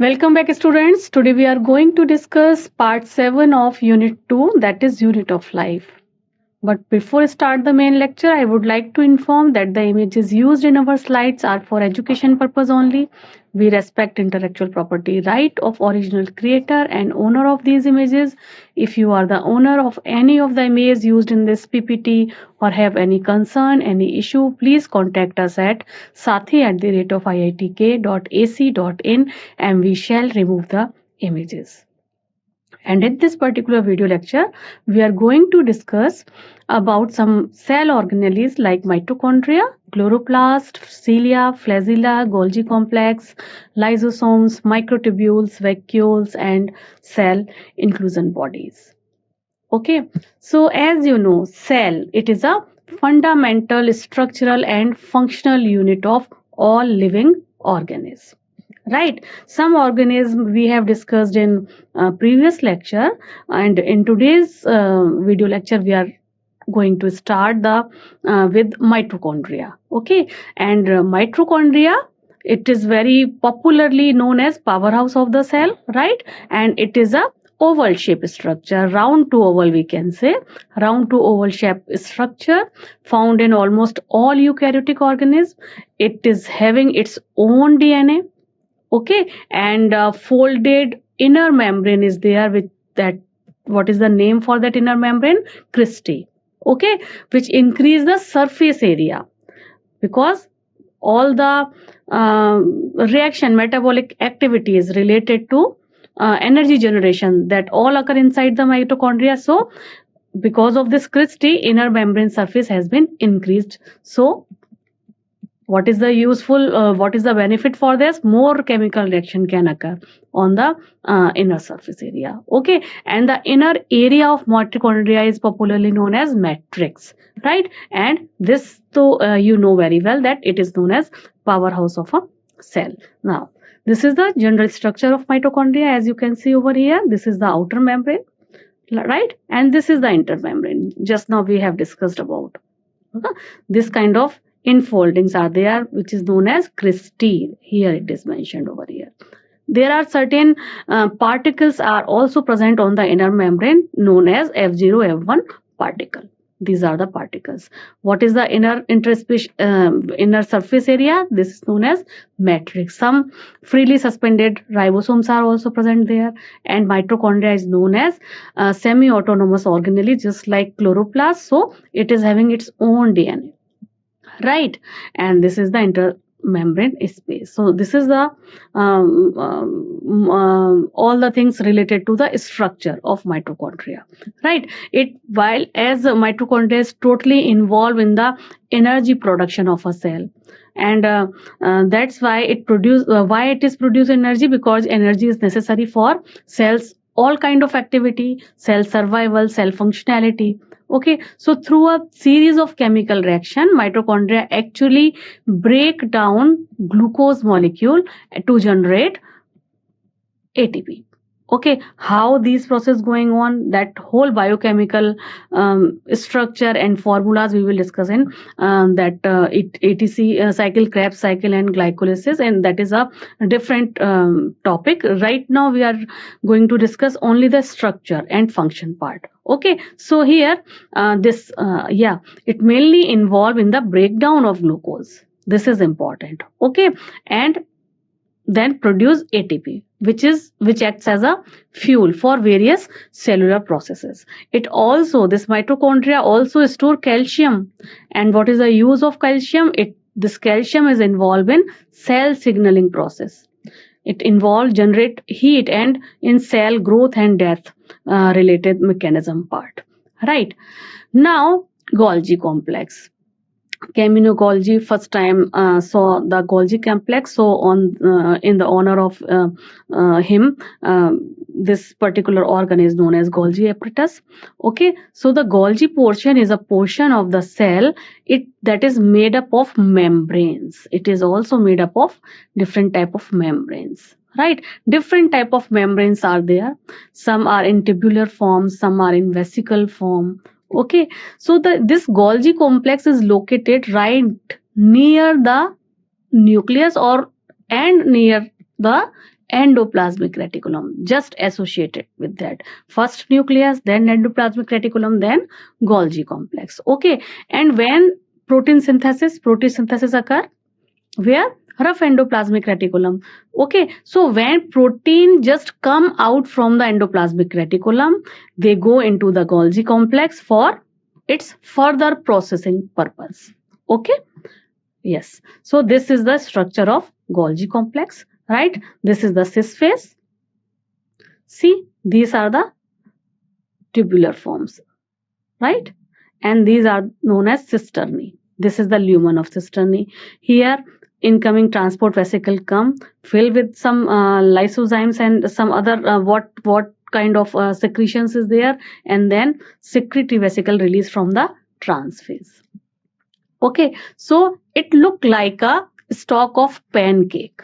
Welcome back, students. Today we are going to discuss part 7 of Unit 2, that is Unit of Life. But before I start the main lecture, I would like to inform that the images used in our slides are for education purpose only. We respect intellectual property right of original creator and owner of these images. If you are the owner of any of the images used in this PPT or have any concern, any issue, please contact us at sathee@iitk.ac.in and we shall remove the images. And in this particular video lecture, we are going to discuss about some cell organelles like mitochondria, chloroplast, cilia, flagella, Golgi complex, lysosomes, microtubules, vacuoles, and cell inclusion bodies. Okay, so as you know, cell, it is a fundamental structural and functional unit of all living organisms. Right, some organisms we have discussed in previous lecture, and in today's video lecture we are going to start the with mitochondria. Okay, and mitochondria, it is very popularly known as powerhouse of the cell, right? And it is a oval shape structure, round to oval, we can say round to oval shape structure found in almost all eukaryotic organisms. It is having its own DNA. Okay, and folded inner membrane is there with that. What is the name for that inner membrane? Cristae. Okay, which increase the surface area, because all the reaction metabolic activities related to energy generation, that all occur inside the mitochondria. So because of this cristae, inner membrane surface has been increased. So what is the what is the benefit for this? More chemical reaction can occur on the inner surface area. Okay, and the inner area of mitochondria is popularly known as matrix, right? And this, so you know very well that it is known as powerhouse of a cell. Now this is the general structure of mitochondria. As you can see over here, this is the outer membrane, right? And this is the intermembrane. Just now we have discussed about. Okay? This kind of infoldings are there, which is known as cristae. Here it is mentioned over here. There are certain particles are also present on the inner membrane, known as F0, F1 particle. These are the particles. What is the inner surface area? This is known as matrix. Some freely suspended ribosomes are also present there, and mitochondria is known as semi-autonomous organelle, just like chloroplast. So it is having its own DNA. Right, and this is the intermembrane space. So this is the all the things related to the structure of mitochondria. Right, it while as mitochondria is totally involved in the energy production of a cell, and that's why it is produce energy, because energy is necessary for cells all kind of activity, cell survival, cell functionality. Okay, so through a series of chemical reaction, mitochondria actually break down glucose molecule to generate ATP. Okay, how these process going on, that whole biochemical structure and formulas we will discuss in that ATC cycle, Krebs cycle, and glycolysis, and that is a different topic. Right now we are going to discuss only the structure and function part. Okay, so here it mainly involved in the breakdown of glucose. This is important. Okay, and then produce ATP, which acts as a fuel for various cellular processes. This mitochondria also store calcium. And what is the use of calcium? This calcium is involved in cell signaling process. It involves generate heat and in cell growth and death related mechanism part. Right, now Golgi complex. Camino Golgi first time saw the Golgi complex. So in the honor of him, this particular organ is known as Golgi apparatus. Okay, so the Golgi portion is a portion of the cell that is made up of membranes. It is also made up of different type of membranes. Right, different type of membranes are there. Some are in tubular form, some are in vesicle form. Okay, so this Golgi complex is located right near the nucleus and near the endoplasmic reticulum, just associated with that. First nucleus, then endoplasmic reticulum, then Golgi complex. Okay, and when protein synthesis occur, where? Rough endoplasmic reticulum. Okay, so when protein just come out from the endoplasmic reticulum, they go into the Golgi complex for its further processing purpose. Okay, yes, so this is the structure of Golgi complex, right? This is the cis phase. See, these are the tubular forms, right? And these are known as cisternae. This is the lumen of cisternae. Here, incoming transport vesicle come, fill with some lysozymes and some other what kind of secretions is there, and then secretory vesicle release from the trans phase. Okay, so it look like a stalk of pancake.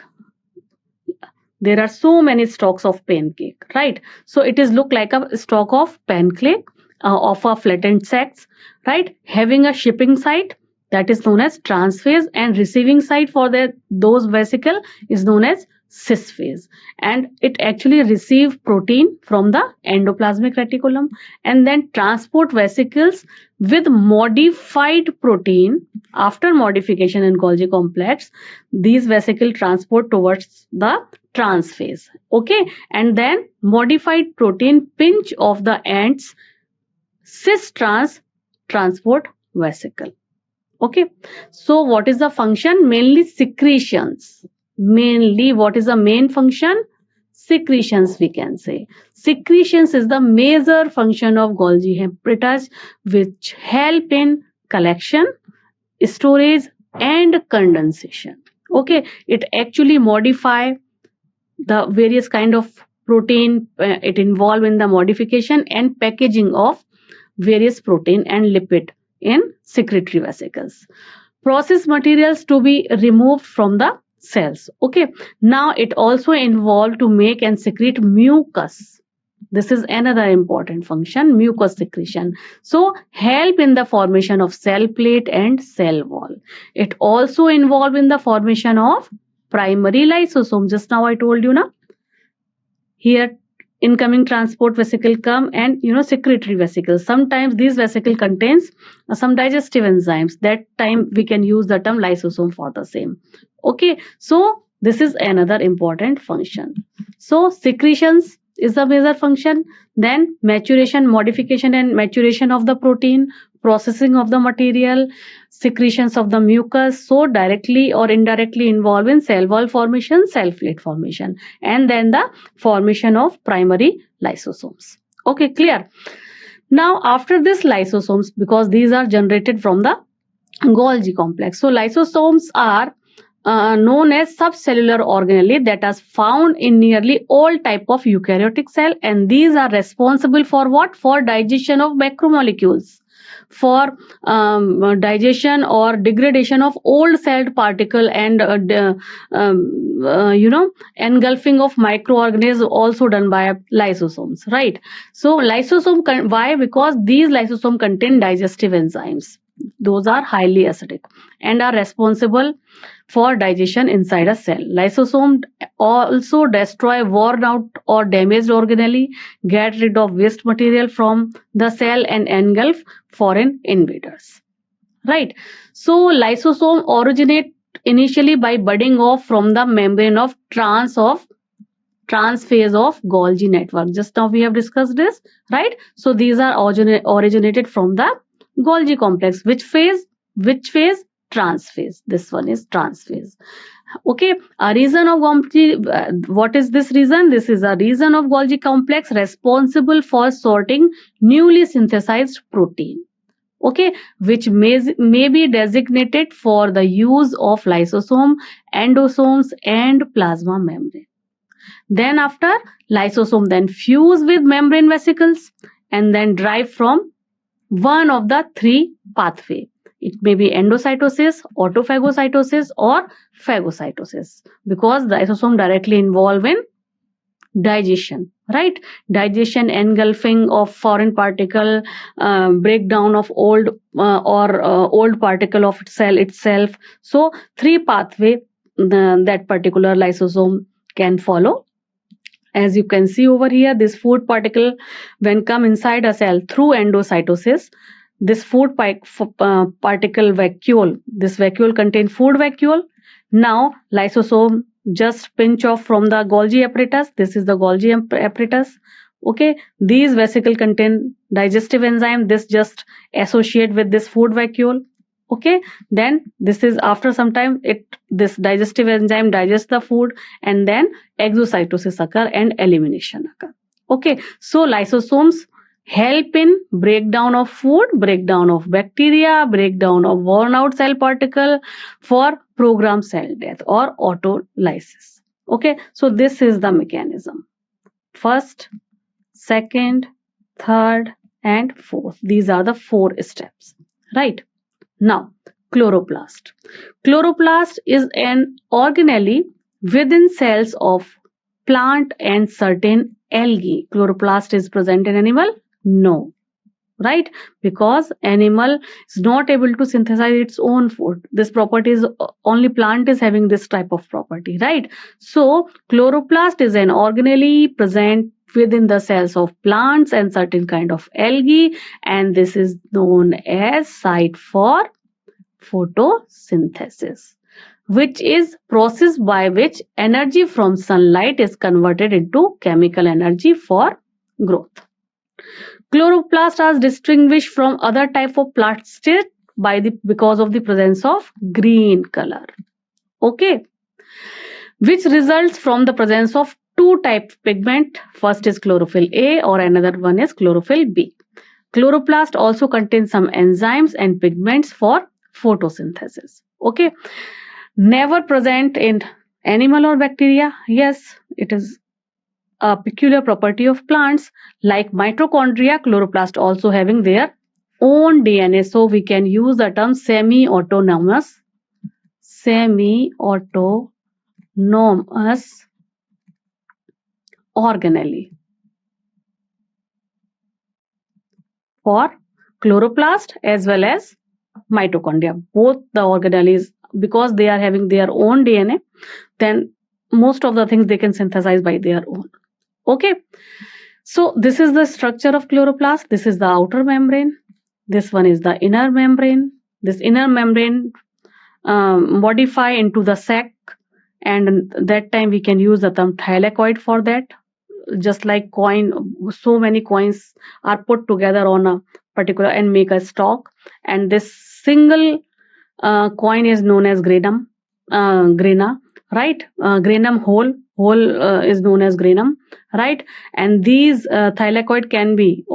There are so many stalks of pancake, right? So it is look like a stalk of pancake of a flattened sacs, right? Having a shipping site, that is known as trans phase, and receiving site for those vesicle is known as cis phase. And it actually receive protein from the endoplasmic reticulum, and then transport vesicles with modified protein. After modification in Golgi complex, these vesicles transport towards the trans phase. Okay, and then modified protein pinch of the ends cis trans transport vesicle. Okay, so what is the function? Mainly secretions. Mainly, what is the main function? Secretions, we can say. Secretions is the major function of Golgi apparatus, which help in collection, storage and condensation. Okay, it actually modify the various kind of protein. It involve in the modification and packaging of various protein and lipid in secretory vesicles. Process materials to be removed from the cells. Okay, now it also involved to make and secrete mucus. This is another important function, mucus secretion. So help in the formation of cell plate and cell wall. It also involved in the formation of primary lysosome. Just now I told you na. Here incoming transport vesicle come, and secretory vesicles. Sometimes these vesicle contains some digestive enzymes. That time we can use the term lysosome for the same. Okay, so this is another important function. So secretions is the major function. Then maturation, modification and maturation of the protein, processing of the material, secretions of the mucus, so directly or indirectly involved in cell wall formation, cell plate formation, and then the formation of primary lysosomes. Okay, clear? Now after this lysosomes, because these are generated from the Golgi complex, so lysosomes are known as subcellular organelles that are found in nearly all type of eukaryotic cell, and these are responsible for what? For digestion of macromolecules, for digestion or degradation of old celled particle, and engulfing of microorganisms also done by lysosomes, right? So lysosome, why? Because these lysosomes contain digestive enzymes. Those are highly acidic and are responsible for digestion inside a cell. Lysosome also destroy worn out or damaged organelle, get rid of waste material from the cell, and engulf foreign invaders. Right. So lysosome originate initially by budding off from the membrane of trans phase of Golgi network. Just now we have discussed this, right? So these are originated from the Golgi complex. Which phase? Trans phase. This one is trans phase. Okay, a region of Golgi, what is this region? This is a region of Golgi complex responsible for sorting newly synthesized protein. Okay, which may be designated for the use of lysosome, endosomes and plasma membrane. Then after, lysosome then fuse with membrane vesicles and then derive from one of the three pathway. It may be endocytosis, autophagocytosis or phagocytosis, because the lysosome directly involved in digestion, right? Digestion, engulfing of foreign particle, breakdown of old old particle of cell itself. So three pathway that particular lysosome can follow As you can see over here, this food particle when come inside a cell through endocytosis, this particle vacuole, this vacuole contain food vacuole. Now lysosome just pinch off from the golgi apparatus. This is the golgi apparatus. Okay, these vesicle contain digestive enzyme. This just associate with this food vacuole. Okay, then this is after some time this digestive enzyme digests the food, and then exocytosis occur and elimination occur. Okay, so lysosomes help in breakdown of food, breakdown of bacteria, breakdown of worn out cell particle for programmed cell death or autolysis. Okay, so this is the mechanism. First, second, third, and fourth. These are the 4 steps, right? Now, chloroplast. Chloroplast is an organelle within cells of plant and certain algae. Chloroplast is present in animal? No, right? Because animal is not able to synthesize its own food. This property is only plant is having this type of property, right? So chloroplast is an organelle present within the cells of plants and certain kind of algae, and this is known as site for photosynthesis, which is process by which energy from sunlight is converted into chemical energy for growth. Chloroplasts are distinguished from other type of plants because of the presence of green color. Okay, which results from the presence of 2 types pigment. First is chlorophyll A or another one is chlorophyll B. Chloroplast also contains some enzymes and pigments for photosynthesis. Okay, never present in animal or bacteria. Yes, it is a peculiar property of plants. Like mitochondria, chloroplast also having their own DNA, so we can use the term semi-autonomous organelle for chloroplast as well as mitochondria. Both the organelles, because they are having their own DNA, then most of the things they can synthesize by their own. Okay, so this is the structure of chloroplast. This is the outer membrane. This one is the inner membrane. This inner membrane modify into the sac, and that time we can use the term thylakoid for that. Just like coin, so many coins are put together on a particular and make a stock, and this single coin is known as grana, right? Granum whole is known as granum, right? And these thylakoid can be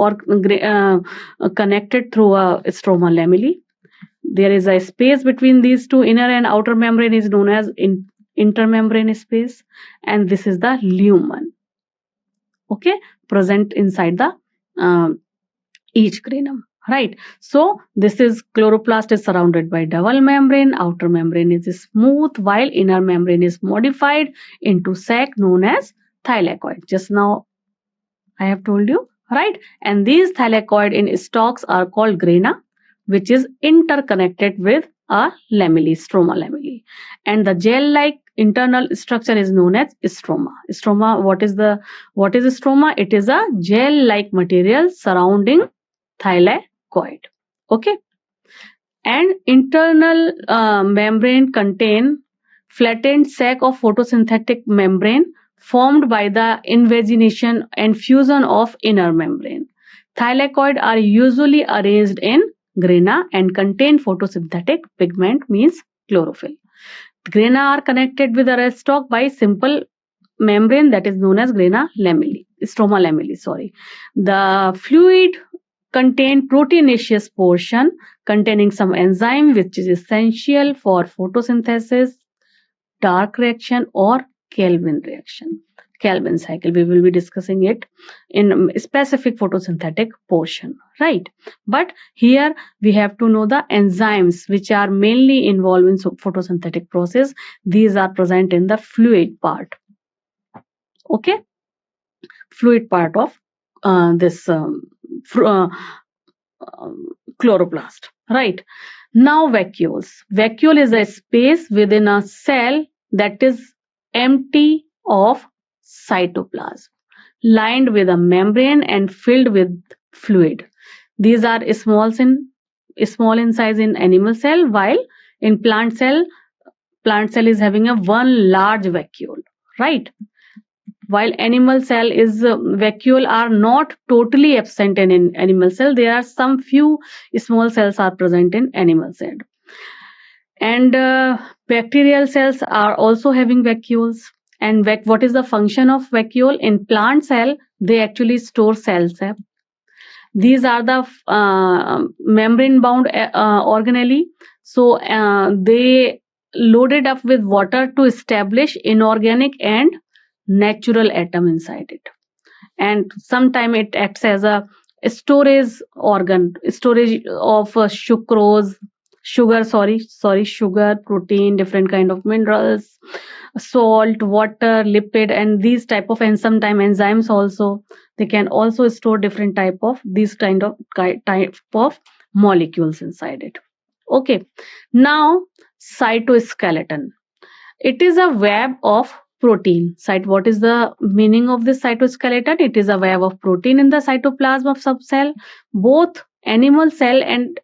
connected through a stroma lamellae. There is a space between these two, inner and outer membrane, is known as intermembrane space, and this is the lumen. Okay, present inside the each granum, right? So this is chloroplast is surrounded by double membrane. Outer membrane is smooth while inner membrane is modified into sac known as thylakoid. Just now I have told you, right? And these thylakoid in stalks are called grana, which is interconnected with a lamellae, stroma lamellae, and the gel-like internal structure is known as stroma. Stroma, what is stroma? It is a gel-like material surrounding thylakoid. Okay, and internal membrane contain flattened sac of photosynthetic membrane formed by the invagination and fusion of inner membrane. Thylakoid are usually arranged in grana and contain photosynthetic pigment, means chlorophyll. Grana are connected with the rest stalk by simple membrane that is known as grana lamellae, stroma lamellae, sorry. The fluid contain proteinaceous portion containing some enzyme which is essential for photosynthesis, dark reaction or Calvin reaction. Calvin cycle, we will be discussing it in specific photosynthetic portion, right? But here we have to know the enzymes which are mainly involved in photosynthetic process. These are present in the fluid part. Okay, fluid part of this chloroplast, right? Now vacuoles. Vacuole is a space within a cell that is empty of cytoplasm, lined with a membrane and filled with fluid. These are small in size in animal cell, while in plant cell is having a one large vacuole, right? While animal cell is vacuole are not totally absent in animal cell, there are some few small cells are present in animal cell. And bacterial cells are also having vacuoles. And what is the function of vacuole? In plant cell, they actually store cell sap. These are the membrane bound organelle. So they loaded up with water to establish inorganic and natural atom inside it. And sometime it acts as a storage organ, storage of sugar, protein, different kind of minerals, salt, water, lipid, and these type of, and sometime enzymes also. They can also store different type of molecules inside it. Okay, now cytoskeleton. It is a web of protein. What is the meaning of this cytoskeleton? It is a web of protein in the cytoplasm of subcell. Both animal cell and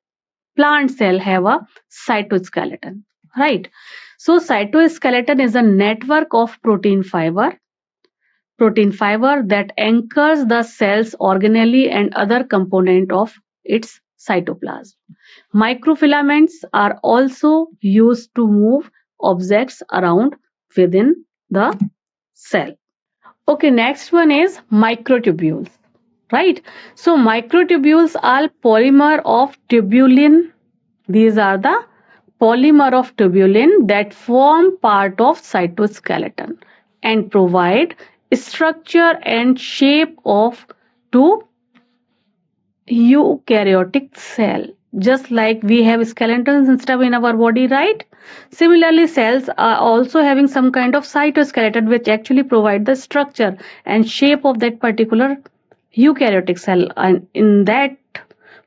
plant cell have a cytoskeleton, right? So cytoskeleton is a network of protein fiber that anchors the cell's organelle and other component of its cytoplasm. Microfilaments are also used to move objects around within the cell. Okay, next one is microtubules, right? So microtubules are polymer of tubulin. These are the polymer of tubulin that form part of cytoskeleton and provide structure and shape to eukaryotic cell. Just like we have skeletons and stuff in our body, right? Similarly, cells are also having some kind of cytoskeleton which actually provide the structure and shape of that particular eukaryotic cell, and in that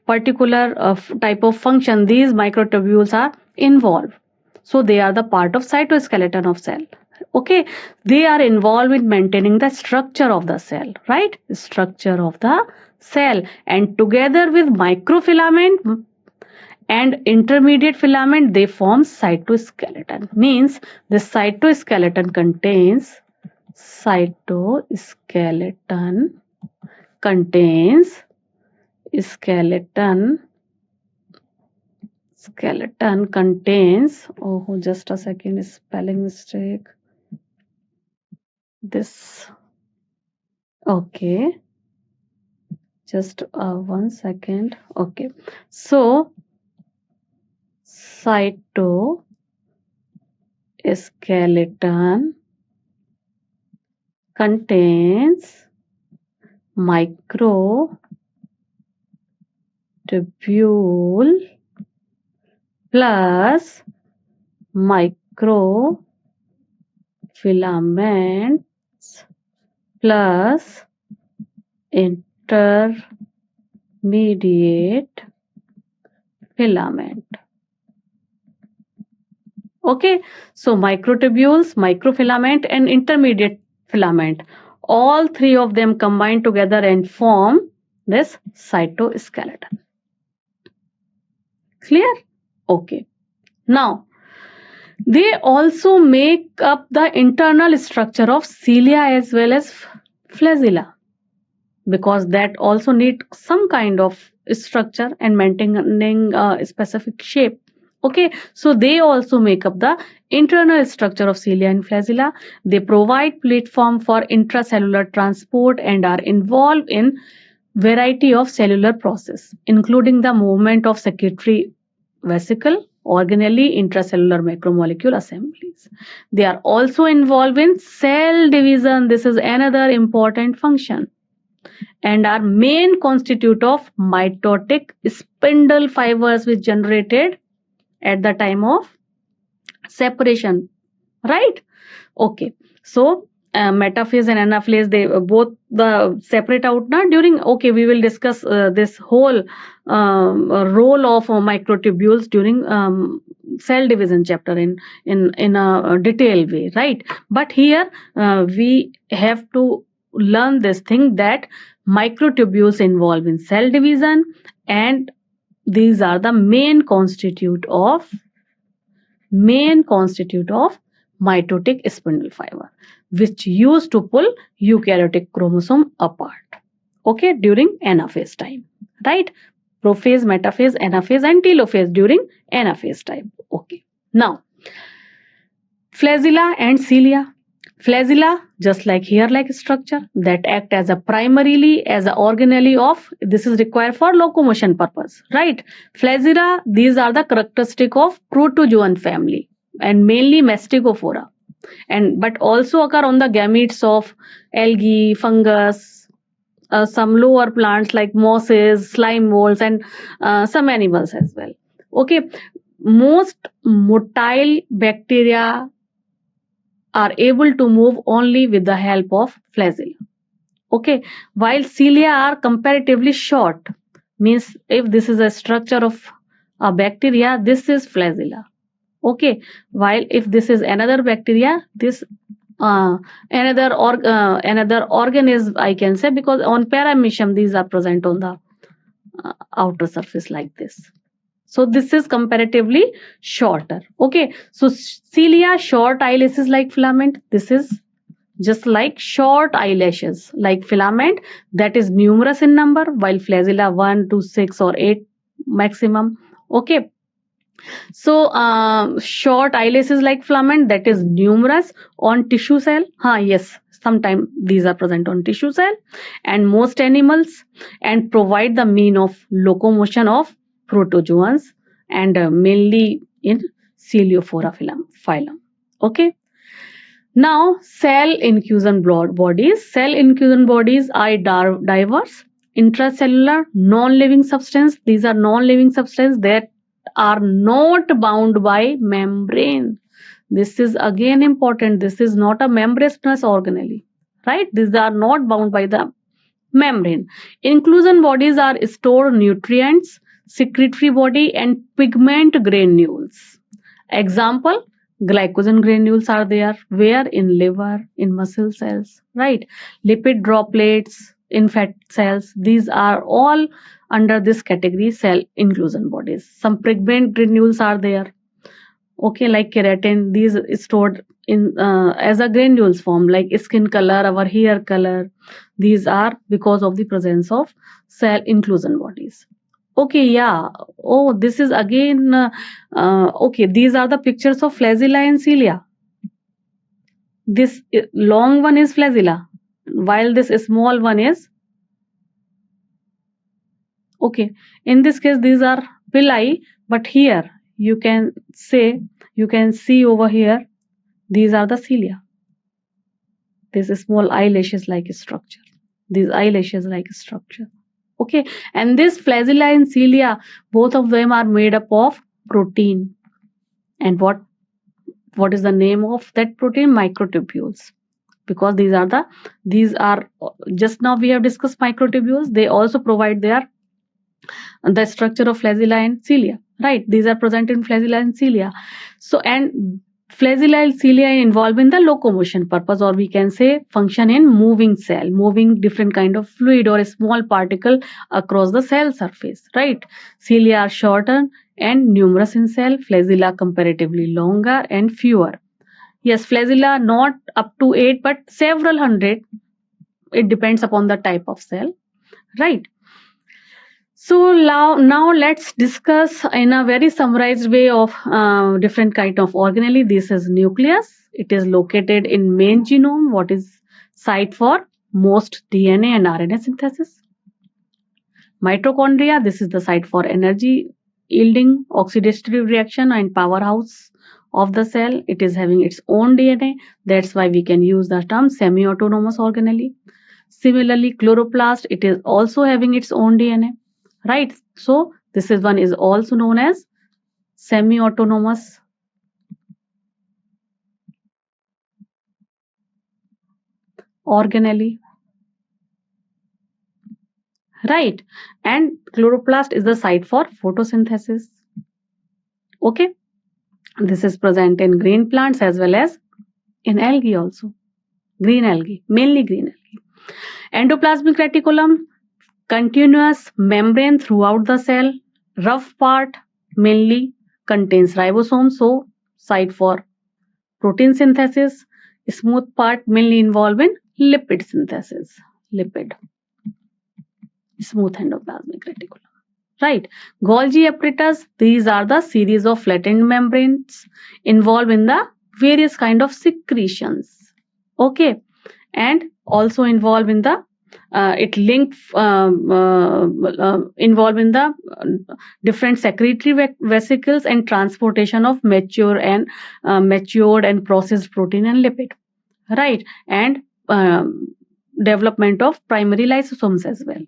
particular type of function these microtubules are involved. So they are the part of cytoskeleton of cell. Okay, they are involved in maintaining the structure of the cell, right? Structure of the cell, and together with microfilament and intermediate filament they form cytoskeleton. Means the cytoskeleton contains skeleton contains, oh just a second, spelling mistake, this, okay, just 1 second. Okay, so cytoskeleton contains microtubule plus microfilaments plus intermediate filament. Okay, so microtubules, microfilament and intermediate filament, all three of them combine together and form this cytoskeleton. Clear? Okay. Now, they also make up the internal structure of cilia as well as flagella, because that also need some kind of structure and maintaining a specific shape. Okay, so they also make up the internal structure of cilia and flagella. They provide platform for intracellular transport and are involved in variety of cellular process, including the movement of secretory vesicle, organelle, intracellular macromolecule assemblies. They are also involved in cell division. This is another important function, and are main constitute of mitotic spindle fibers which generated at the time of separation, right? Okay, so metaphase and anaphase, they both the separate out now during, okay, we will discuss this whole role of microtubules during cell division chapter in a detailed way, right? But here we have to learn this thing that microtubules involved in cell division, and these are the main constitute of mitotic spindle fiber, which used to pull eukaryotic chromosome apart, okay, during anaphase time, right? Prophase, metaphase, anaphase, and telophase during anaphase time. Okay. Now, flagella and cilia. Flagella, just like hair-like structure that act as a primarily as a organelle of, this is required for locomotion purpose, right? Flagella, these are the characteristic of protozoan family and mainly mastigophora, and but also occur on the gametes of algae, fungus, some lower plants like mosses, slime molds, and some animals as well. Okay, most motile bacteria are able to move only with the help of flagella. Okay, while cilia are comparatively short, means if this is a structure of a bacteria, this is flagella. Okay, while if this is another bacteria, this another organ is, I can say, because on paramecium these are present on the outer surface like this. So this is comparatively shorter. Okay, so cilia, short eyelashes like filament. This is just like short eyelashes like filament, that is numerous in number, while flagella 1 to 6 or 8 maximum. Okay, so short eyelashes like filament, that is numerous on tissue cell. Yes, sometimes these are present on tissue cell and most animals, and provide the mean of locomotion of protozoans, and mainly in Coeliophora phylum. Okay. Now, cell inclusion bodies. Cell inclusion bodies are diverse, intracellular, non-living substance. These are non-living substance that are not bound by membrane. This is again important. This is not a membranous organelle, right? These are not bound by the membrane. Inclusion bodies are stored nutrients, secretory body, and pigment granules. Example, glycogen granules are there, where in liver, in muscle cells, right? Lipid droplets in fat cells, these are all under this category, cell inclusion bodies. Some pigment granules are there, okay, like keratin, these is stored in as a granules form, like skin color, our hair color. These are because of the presence of cell inclusion bodies. Okay, yeah. Oh, this is again okay, these are the pictures of flagella and cilia. This long one is flagella, while this small one is, okay, in this case these are villi, but here you can say, you can see over here, these are the cilia. This small eyelashes like structure, these eyelashes like structure. Okay, and this flagella and cilia, both of them are made up of protein. And what is the name of that protein? Microtubules. Because these are just now we have discussed microtubules, they also provide the structure of flagella and cilia, right? These are present in flagella and cilia. So, and flagella and cilia involved in the locomotion purpose, or we can say function in moving cell, moving different kind of fluid or a small particle across the cell surface, right? Cilia are shorter and numerous in cell, flagella comparatively longer and fewer. Yes, flagella not up to 8 but several hundred. It depends upon the type of cell, right? So now let's discuss in a very summarized way of different kind of organelle. This is nucleus. It is located in main genome, what is site for most DNA and RNA synthesis. Mitochondria, this is the site for energy yielding, oxidative reaction, and powerhouse of the cell. It is having its own DNA. That's why we can use the term semi-autonomous organelle. Similarly, chloroplast, it is also having its own DNA, right? So this is one is also known as semi-autonomous organelle, right? And chloroplast is the site for photosynthesis. Okay. This is present in green plants as well as in algae also. Green algae, mainly green algae. Endoplasmic reticulum, continuous membrane throughout the cell. Rough part mainly contains ribosomes, so site for protein synthesis. Smooth part mainly involved in lipid synthesis. Lipid. Smooth endoplasmic reticulum. Right. Golgi apparatus, these are the series of flattened membranes involved in the various kind of secretions. Okay. And also involved in the involved in the different secretory vesicles and transportation of matured and processed protein and lipid, right? And development of primary lysosomes as well.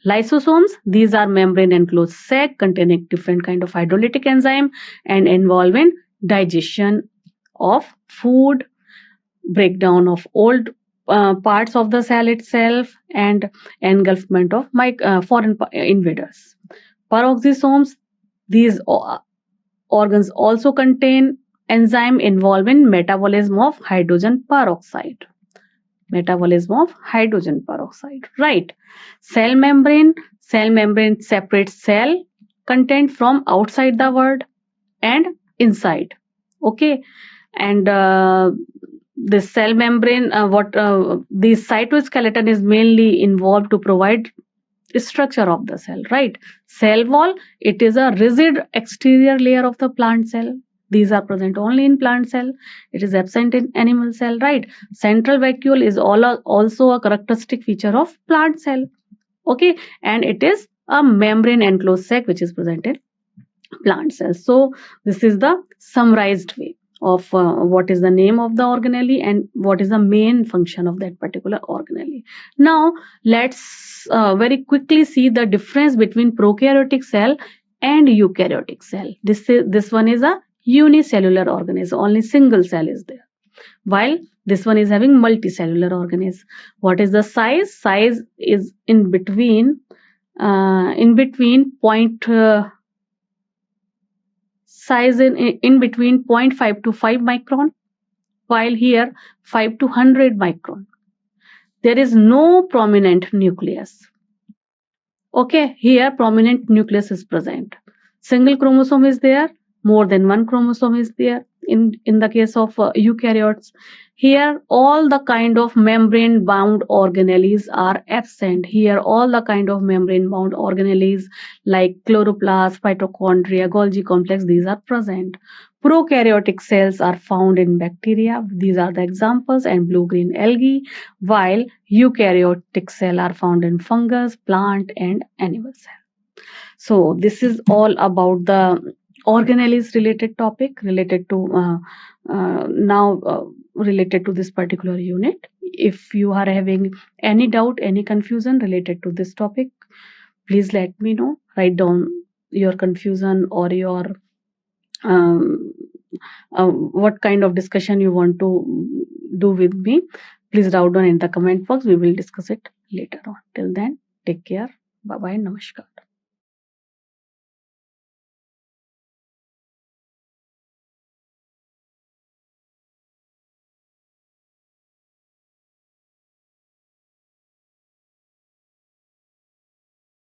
Lysosomes, these are membrane enclosed sac containing different kind of hydrolytic enzyme and involve in digestion of food, breakdown of old parts of the cell itself, and engulfment of foreign invaders. Peroxisomes, these organs also contain enzyme involved in metabolism of hydrogen peroxide. Right? Cell membrane separates cell content from outside the world and inside. Okay, and the cell membrane, the cytoskeleton is mainly involved to provide structure of the cell, right? Cell wall, it is a rigid exterior layer of the plant cell. These are present only in plant cell. It is absent in animal cell, right? Central vacuole is also a characteristic feature of plant cell. Okay, and it is a membrane enclosed sac which is present in plant cells. So this is the summarized way of what is the name of the organelle and what is the main function of that particular organelle. Now let's very quickly see the difference between prokaryotic cell and eukaryotic cell. This one is a unicellular organism, only single cell is there, while this one is having multicellular organism. What is the size? Size is in between size in between 0.5 to 5 micron, while here 5 to 100 micron. There is no prominent nucleus. Okay, here prominent nucleus is present. Single chromosome is there, more than one chromosome is there in the case of eukaryotes. Here all the kind of membrane bound organelles are absent. Here all the kind of membrane bound organelles like chloroplast, mitochondria, Golgi complex, these are present. Prokaryotic cells are found in bacteria, these are the examples, and blue-green algae, while eukaryotic cells are found in fungus, plant and animal cell. So this is all about the organelles related topic related to related to this particular unit. If you are having any doubt, any confusion related to this topic, please let me know. Write down your confusion or your what kind of discussion you want to do with me. Please write down in the comment box. We will discuss it later on. Till then, take care. Bye bye. Namaskar.